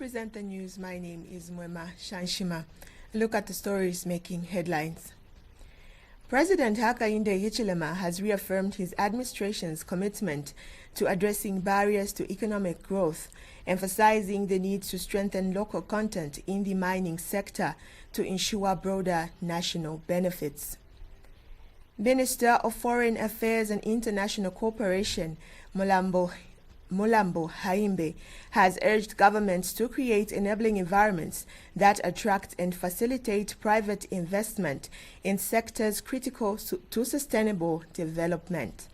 present the news, my name is Mwema Shanshima. Look at the stories making headlines. President Hakainde Hichilema has reaffirmed his administration's commitment to addressing barriers to economic growth, emphasizing the need to strengthen local content in the mining sector to ensure broader national benefits. Minister of Foreign Affairs and International Cooperation, Mulambo Haimbe, has urged governments to create enabling environments that attract and facilitate private investment in sectors critical to sustainable development.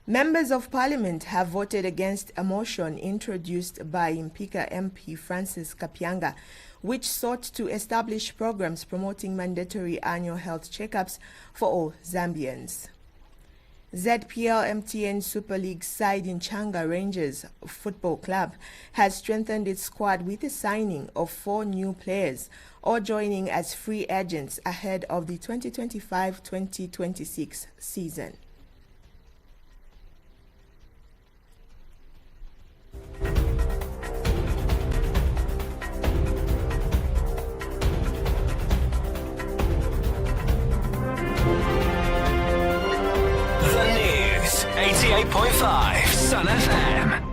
Members of Parliament have voted against a motion introduced by Mpika MP Francis Kapyanga, which sought to establish programs promoting mandatory annual health checkups for all Zambians. ZPL MTN Super League side in Changa Rangers Football Club has strengthened its squad with the signing of 4 new players, all joining as free agents ahead of the 2025-2026 season. The News, 88.5 Sun FM.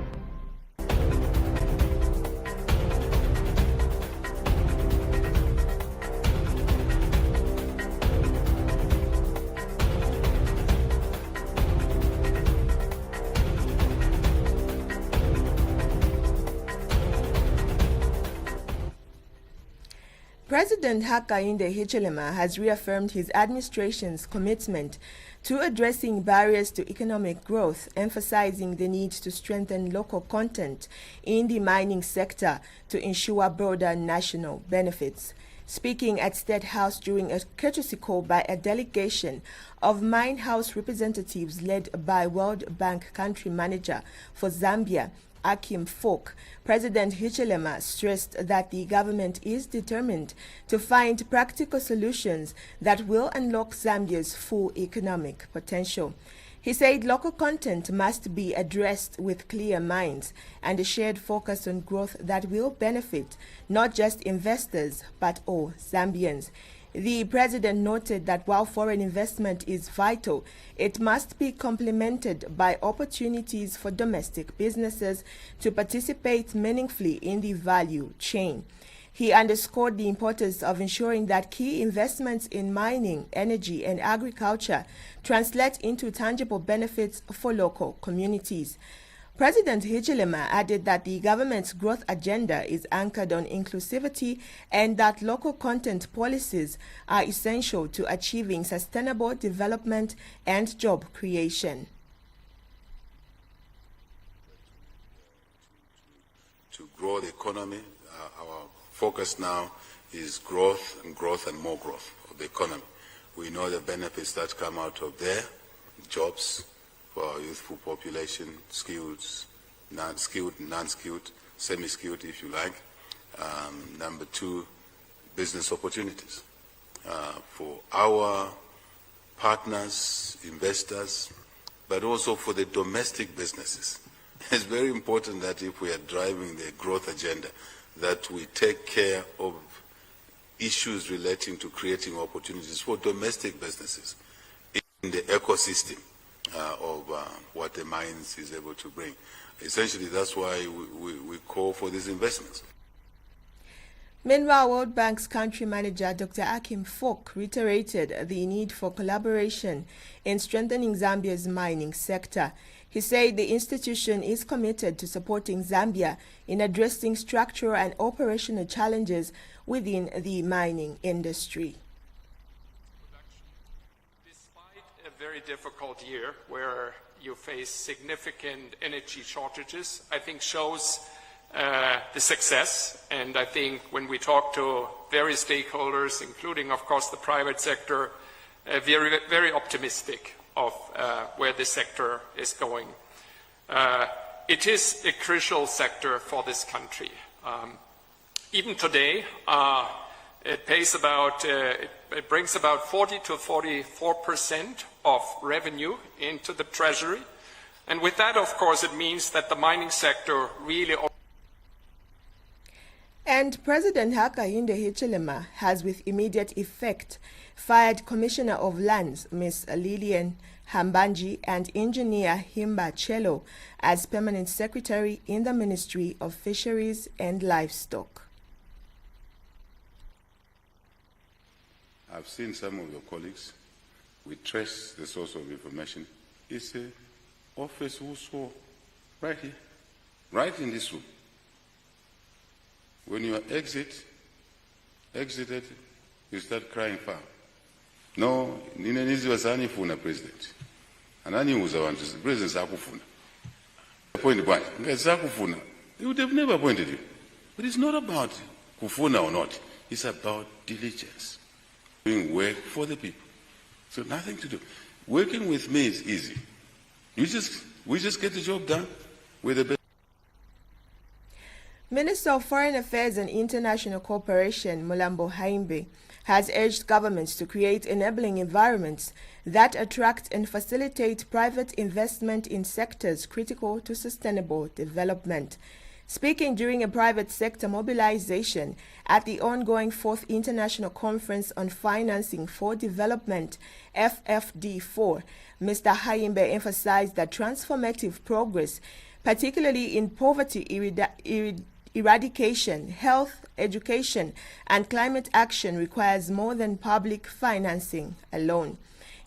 President Hakainde Hichilema has reaffirmed his administration's commitment to addressing barriers to economic growth, emphasizing the need to strengthen local content in the mining sector to ensure broader national benefits. Speaking at State House during a courtesy call by a delegation of mine house representatives led by World Bank country manager for Zambia, Akim Folk, President Hichilema stressed that the government is determined to find practical solutions that will unlock Zambia's full economic potential. He said local content must be addressed with clear minds and a shared focus on growth that will benefit not just investors but all Zambians. The president noted that while foreign investment is vital, it must be complemented by opportunities for domestic businesses to participate meaningfully in the value chain. He underscored the importance of ensuring that key investments in mining, energy, and agriculture translate into tangible benefits for local communities. President Hichilema added that the government's growth agenda is anchored on inclusivity and that local content policies are essential to achieving sustainable development and job creation. To grow the economy, our focus now is growth and more growth of the economy. We know the benefits that come out of there, jobs, for our youthful population, skilled, non-skilled, semi-skilled if you like. Number 2, business opportunities for our partners, investors, but also for the domestic businesses. It's very important that if we are driving the growth agenda, that we take care of issues relating to creating opportunities for domestic businesses in the ecosystem of what the mines is able to bring. Essentially, that's why we call for these investments. Meanwhile, World Bank's country manager, Dr. Akim Folk, reiterated the need for collaboration in strengthening Zambia's mining sector. He said the institution is committed to supporting Zambia in addressing structural and operational challenges within the mining industry. A very difficult year where you face significant energy shortages, I think shows the success. And I think when we talk to various stakeholders, including, of course, the private sector, very, very optimistic of where the sector is going. It is a crucial sector for this country. Even today, it brings about 40 to 44% of revenue into the treasury. And with that, of course, it means that the mining sector really And President Hakainde Hichilema has with immediate effect fired Commissioner of Lands Ms. Lillian Hambanji and Engineer Himba Chelo as Permanent Secretary in the Ministry of Fisheries and Livestock. I've seen some of your colleagues. We trace the source of information. It's an office also right here, right in this room. When you exited, you start crying foul. No, ninenizi wasanifuna president. Ananiuza wantu, president sakufuna. Point bwana, sakufuna. He would have never appointed you. But it's not about kufuna or not. It's about diligence. Doing work for the people. So nothing to do. Working with me is easy. We just get the job done with the best. Minister of Foreign Affairs and International Cooperation, Mulambo Haimbe, has urged governments to create enabling environments that attract and facilitate private investment in sectors critical to sustainable development. Speaking during a private sector mobilization at the ongoing 4th International Conference on Financing for Development, FFD4, Mr. Haimbe emphasized that transformative progress, particularly in poverty eradication, health, education, and climate action requires more than public financing alone.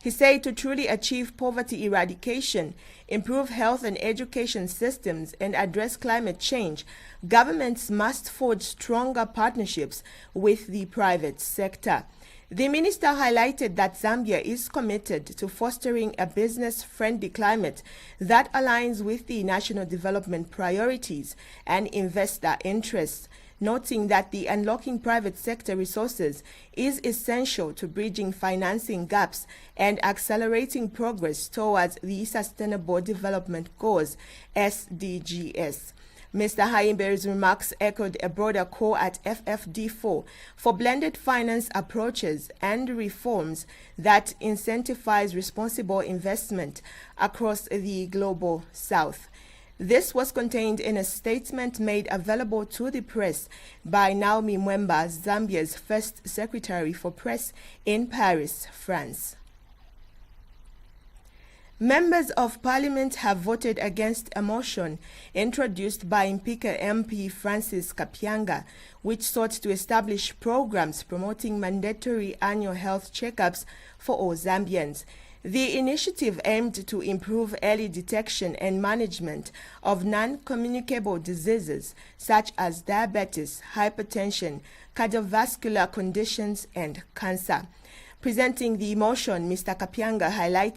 He said to truly achieve poverty eradication, improve health and education systems, and address climate change, governments must forge stronger partnerships with the private sector. The minister highlighted that Zambia is committed to fostering a business-friendly climate that aligns with the national development priorities and investor interests, noting that the unlocking private sector resources is essential to bridging financing gaps and accelerating progress towards the Sustainable Development Goals, SDGs. Mr. Haimbe's remarks echoed a broader call at FFD4 for blended finance approaches and reforms that incentivize responsible investment across the global south. This was contained in a statement made available to the press by Naomi Mwemba, Zambia's first Secretary for Press in Paris, France. Members of Parliament have voted against a motion introduced by Mpika MP Francis Kapyanga, which sought to establish programs promoting mandatory annual health checkups for all Zambians. The initiative aimed to improve early detection and management of non-communicable diseases such as diabetes, hypertension, cardiovascular conditions, and cancer. Presenting the motion, Mr. Kapyanga highlighted